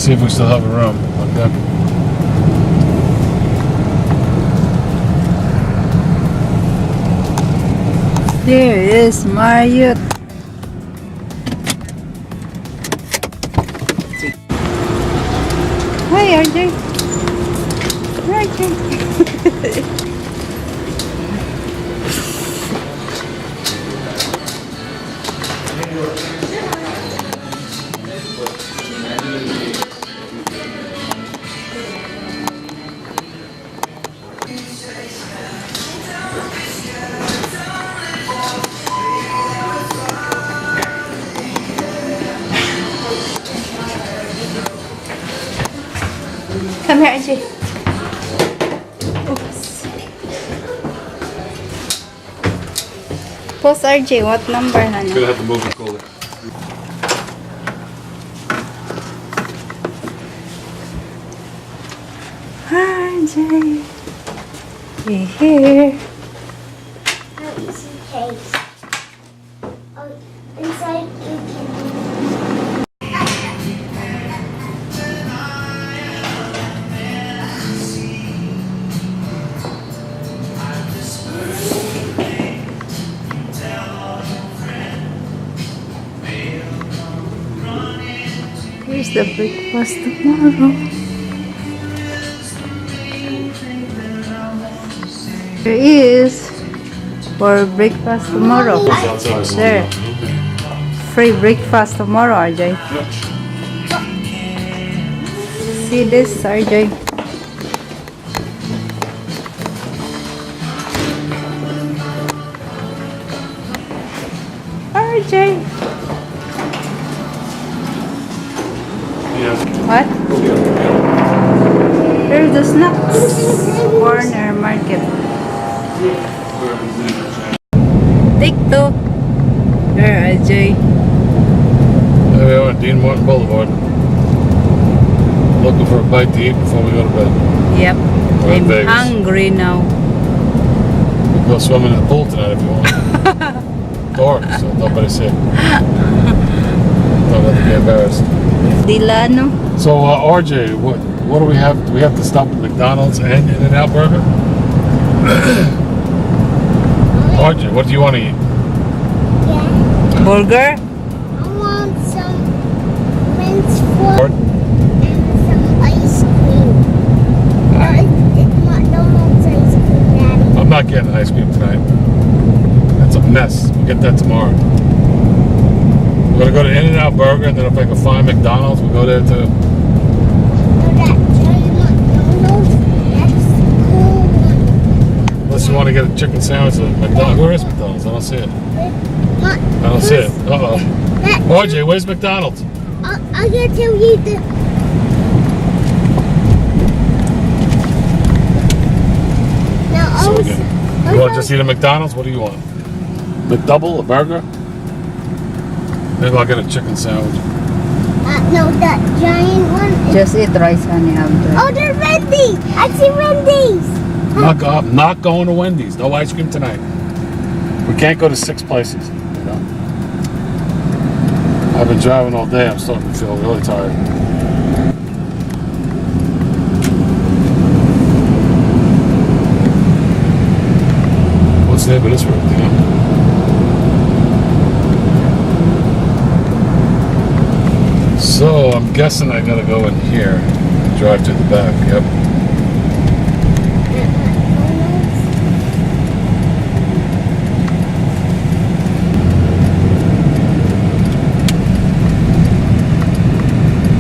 see if we still have a room. Okay. There is Marriott. Hi, RJ. RJ. Come here, RJ. Oops. Post RJ, what number, honey? Gonna have to move the cooler. RJ. We're here. How easy case. Oh, inside you can. Here's the breakfast tomorrow. There is for breakfast tomorrow. There. Free breakfast tomorrow, RJ. See this, RJ. RJ. Yeah. What? There's the snacks. Corner market. Take two. There, RJ. There we are on Dean Martin Boulevard. Looking for a bite to eat before we go to bed. Yep. We're in I'm Vegas. hungry now. We'll go swimming in the pool tonight if you want. Dark, so nobody see. Don't have to be embarrassed. Dilano. So RJ, what do we have? Do we have to stop at McDonald's and In-N-Out Burger? RJ, what do you want to eat? Yeah. Burger. I want some mince food and some ice cream. It's McDonald's ice cream, Daddy. I'm not getting ice cream tonight. That's a mess. We'll get that tomorrow. We're gonna go to In-N-Out Burger, and then if I can find McDonald's, we'll go there too. No, that giant McDonald's, that's the cool one. Unless you want to get a chicken sandwich at McDonald's. Where is McDonald's? I don't see it. I don't see it. Uh-oh. RJ, where's McDonald's? I'm gonna tell you the. Now, So again, you want to just eat a McDonald's? What do you want? McDouble, a burger? Maybe I'll get a chicken sandwich. no, that giant one. Just eat rice, honey. Oh, there's Wendy's! I see Wendy's! I'm not going to Wendy's. No ice cream tonight. We can't go to 6 places. You know? I've been driving all day. I'm starting to feel really tired. What's the name of this road, you know? So I'm guessing I gotta go in here, drive to the back. Yep.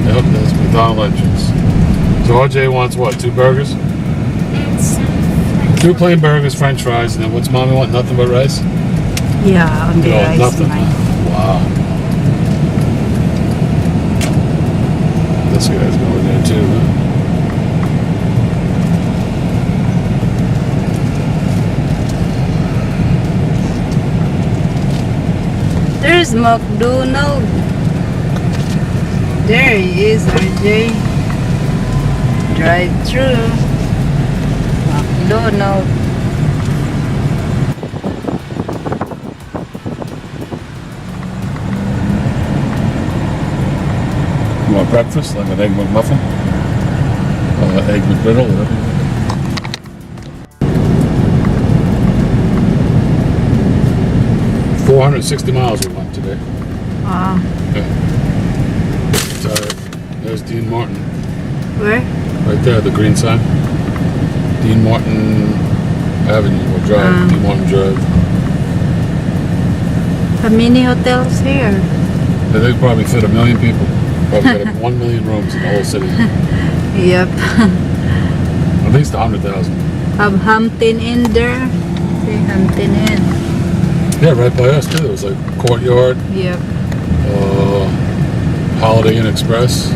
Yep, there's McDonald's entrance. So RJ wants what? 2 burgers? And some 2 plain burgers, French fries, and then what's mommy want? Nothing but rice? Yeah, on the rice. Nothing. Mine. Wow. This guy's going there too. Huh? There's McDonald's. There he is, RJ. Drive through. McDonald's. want breakfast, like an egg McMuffin, egg McGriddle, whatever. 460 miles we went today. Wow. Yeah. There's Dean Martin. Where? Right there, the green sign. Dean Martin Avenue or Drive. Dean Martin Drive. How many hotels here? They probably fit 1 million people. Probably got 1 million rooms in the whole city. Yep. At least 100,000. Have Hampton Inn there. See, Hampton Inn. Yeah, right by us too. It was like Courtyard, Yep. Holiday Inn Express.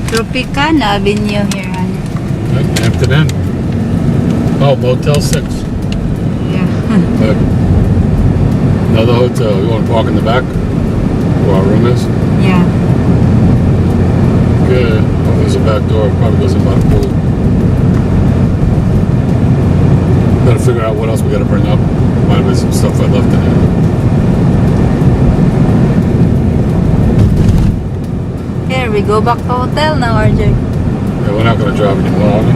Tropicana Avenue here, honey. Right, Hampton Inn. Oh, Motel 6. Yeah. Right. Another hotel. You want to park in the back? Where our room is? Yeah. Good. Oh, there's a back door. It probably goes in by the pool. Gotta figure out what else we gotta bring up. Might have been some stuff I left in here. Here, we go back to hotel now, RJ. Yeah, we're not gonna drive anymore, are we?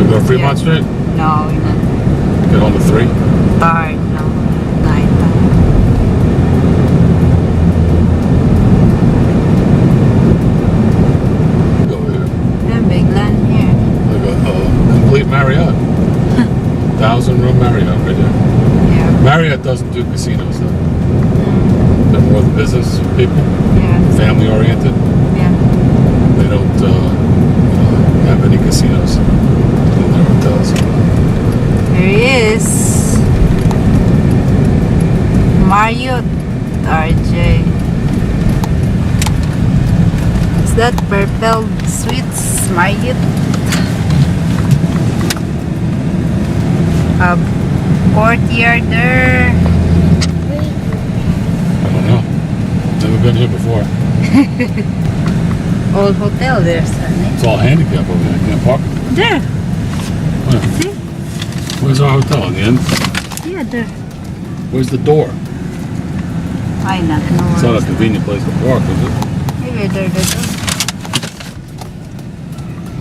We go to Fremont Street? No, we're not. Get on the 3? Tired now. Night time. Go over here. Yeah, big land here. Like a complete Marriott. 1,000-room Marriott right here. Yeah. Marriott doesn't do casinos though. They're more the business people, Yeah. family oriented. Yeah. They don't have any casinos in their hotels. Here he is. Marriott, RJ. Is that Purple Suites Marriott? A courtyard there. I don't know. Never been here before. Old hotel there, Sonny. It's all handicapped over there. Can't park. There. Where? See? Where's our hotel? In the end? Yeah, there. Where's the door? I not know. It's not a convenient place to park, is it? Maybe there the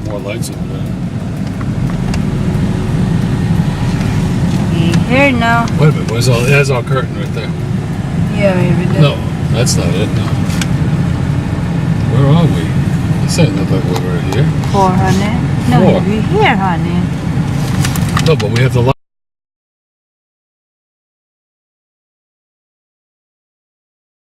door. More lights over there. Here now. Wait a minute. There's our curtain right there. Yeah, maybe there. No, that's not it. No. Where are we? This ain't look like we're here. 400. No, Four. we're here, honey. No, but we have the light.